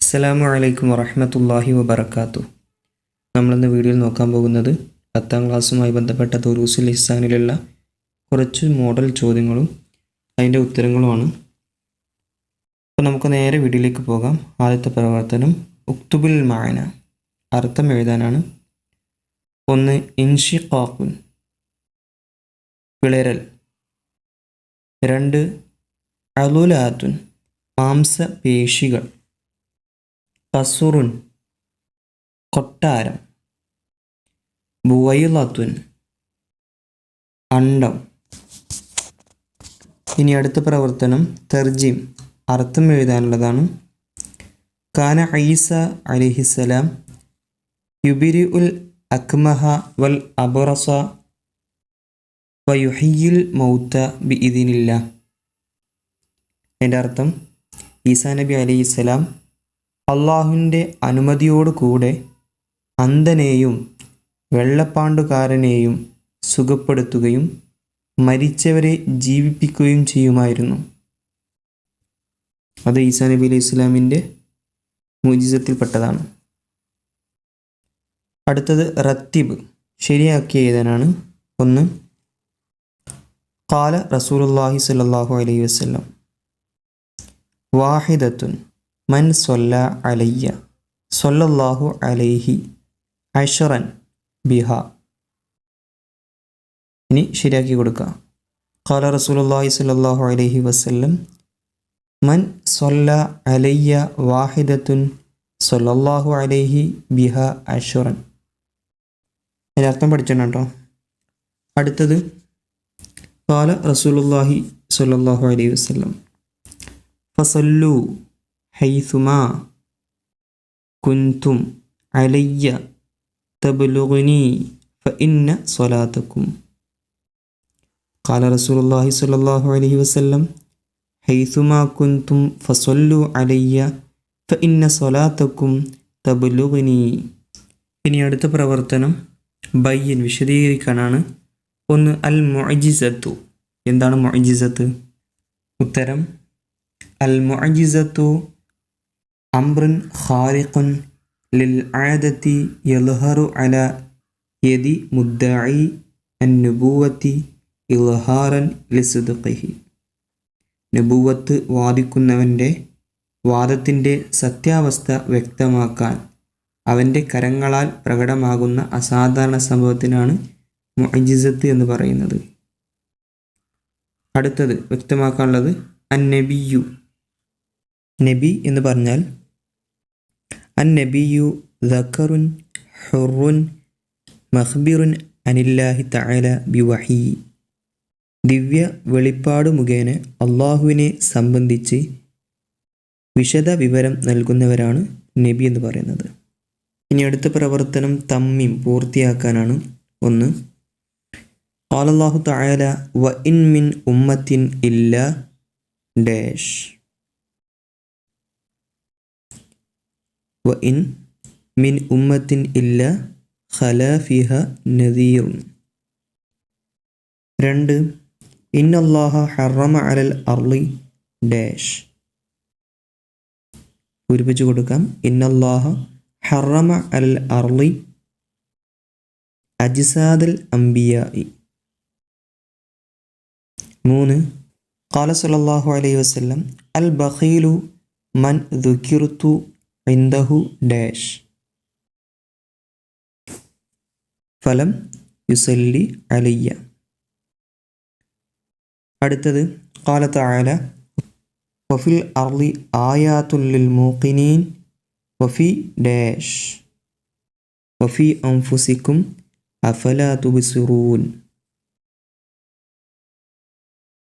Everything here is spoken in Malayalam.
അസ്സലാമു അലൈക്കും വറഹ്മത്തുള്ളാഹി വബറകാതുഹു. നമ്മളിന്ന് വീഡിയോയിൽ നോക്കാൻ പോകുന്നത് 10ാം ക്ലാസ്സുമായി ബന്ധപ്പെട്ട ദുറൂസുൽ ഇഹ്സാനിലുള്ള കുറച്ച് മോഡൽ ചോദ്യങ്ങളും അതിൻ്റെ ഉത്തരങ്ങളുമാണ്. അപ്പോൾ നമുക്ക് നേരെ വീഡിയോയിലേക്ക് പോകാം. ആദ്യത്തെ പ്രവർത്തനം ഉക്തുബുൽ മാന, അർത്ഥം എഴുതാനാണ്. 1 ഇൻഷിഖാഖുൻ, പിളരൽ. 2 അളുലാത്തുൻ, മാംസപേശികൾ. കസുറുൻ, കൊട്ടാരം. ബുവൈലത്തുൻ, അണ്ടം. ഇനി അടുത്ത പ്രവർത്തനം തർജീം, അർത്ഥം എഴുതാനുള്ളതാണ്. കാന ഈസ അലൈഹിസ്സലാം യുബിരിഉൽ അക്മഹ വൽ അബ്റസ വയുഹിയിൽ മൗത ബിഇദ്നില്ലാഹ്. അതിൻ്റെ അർത്ഥം, ഈസാ നബി അലൈഹിസ്സലാം അള്ളാഹുവിൻ്റെ അനുമതിയോടുകൂടെ അന്ധനെയും വെള്ളപ്പാണ്ടുകാരനെയും സുഖപ്പെടുത്തുകയും മരിച്ചവരെ ജീവിപ്പിക്കുകയും ചെയ്യുമായിരുന്നു. അത് ഈസാ നബി അലൈഹി ഇസ്ലാമിൻ്റെ മുഅ്ജിസത്തിൽപ്പെട്ടതാണ്. അടുത്തത് റത്തിബ്, ശരിയാക്കി എഴുതാനാണ്. 1 ഖാല റസൂലുള്ളാഹി സ്വല്ലല്ലാഹു അലൈഹി വസല്ലം വാഹിദത്തുൻ മൻ സ്വല്ല അലയ്യ സ്വല്ലല്ലാഹു അലൈഹി അശ്റൻ ബിഹ. ഇനി ശരിയാക്കി കൊടുക്കുക. ഖാല റസൂലുള്ളാഹി സ്വല്ലല്ലാഹു അലൈഹി വസല്ലം മൻ സ്വല്ല അലയ്യ വാഹിദത്തുൻ സ്വല്ലല്ലാഹു അലൈഹി ബിഹ അശ്റൻ. അതിൻ്റെ അർത്ഥം പഠിച്ചിട്ടുണ്ട് കേട്ടോ. അടുത്തത് ഖാല റസൂലുള്ളാഹി സ്വല്ലല്ലാഹു അലൈഹി വസല്ലം ഫസല്ലു ഹൈസുമാ കുൻതും അലയ്യ തബ്ലുഗ്നി ഫഇന്ന സ്വലാത്തക്കും. ഖാല റസൂലുള്ളാഹി സ്വല്ലല്ലാഹു അലൈഹി വസല്ലം ഹൈസുമാ കുൻതും ഫസല്ലു അലയ്യ ഫഇന്ന സ്വലാത്തക്കും തബ്ലുഗ്നി. ഇനി അടുത്ത പ്രവർത്തനം ബയ്യൻ, വിശദീകരിക്കാനാണ്. 1 അൽ മുഅ്ജിസത്തു, എന്താണ് മുഅ്ജിസത്ത്? ഉത്തരം, അൽ മുഅ്ജിസത്തു അംറുൻ ഖാരിഖുൻ ലിൽ ആദത്തി യൽഹറു അലാ യദി മുദ്ദഇ അൻ-നുബുവത്തി ഇൽഹാറൻ ലിസ്ദിഖിഹി. നബുവത്ത് വാദിക്കുന്നവൻ്റെ വാദത്തിൻ്റെ സത്യാവസ്ഥ വ്യക്തമാക്കാൻ അവൻ്റെ കരങ്ങളാൽ പ്രകടമാകുന്ന അസാധാരണ സംഭവത്തിനാണ് മുഅ്ജിസത്ത് എന്ന് പറയുന്നത്. അടുത്തത് വ്യക്തമാക്കാനുള്ളത് അൻ-നബിയു. നബി എന്ന് പറഞ്ഞാൽ അൻ-നബിയു ദക്കറുൻ ഹുറുൻ മഖ്ബിറുൻ അനില്ലാഹി തആല ബിവഹി. ദിവ്യ വെളിപ്പാട് മുഖേന അള്ളാഹുവിനെ സംബന്ധിച്ച് വിശദ വിവരം നൽകുന്നവരാണ് നബി എന്ന് പറയുന്നത്. ഇനി അടുത്ത പ്രവർത്തനം തമ്മീം, പൂർത്തിയാക്കാനാണ്. 1 ഖാലല്ലാഹു തആല വ ഇൻ മിൻ ഉമ്മത്തിൻ ഇല്ലാ ഡാഷ്. വ ഇൻ മിൻ ഉമ്മത്തിൻ ഇല്ലാ ഖലാ ഫിഹ നദീറുൻ. 2 ഇന്നല്ലാഹ ഹറമ അലൽ അർളി ഡാഷ്. പൂരിപ്പിച്ചു കൊടുക്കാം. ഇന്നല്ലാഹ ഹറമ അലൽ അർളി അജ്സാദൽ അംബിയാഇ. 3 ഖാല സല്ലല്ലാഹു അലൈഹി വസല്ലം അൽ ബഖീലു മൻ ദുകിർതു ഇൻദഹു ഡാഷ് ഫലം യുസല്ലി അലയ്യ. അടുത്തത് ഖാല തആല വഫിൽ അർളി ആയാത്തുൽ ലിൽ മൂഖിനീൻ വഫി ഡാഷ് വഫി അൻഫുസിക്കും അഫലാ തുബ്സിറൂൻ.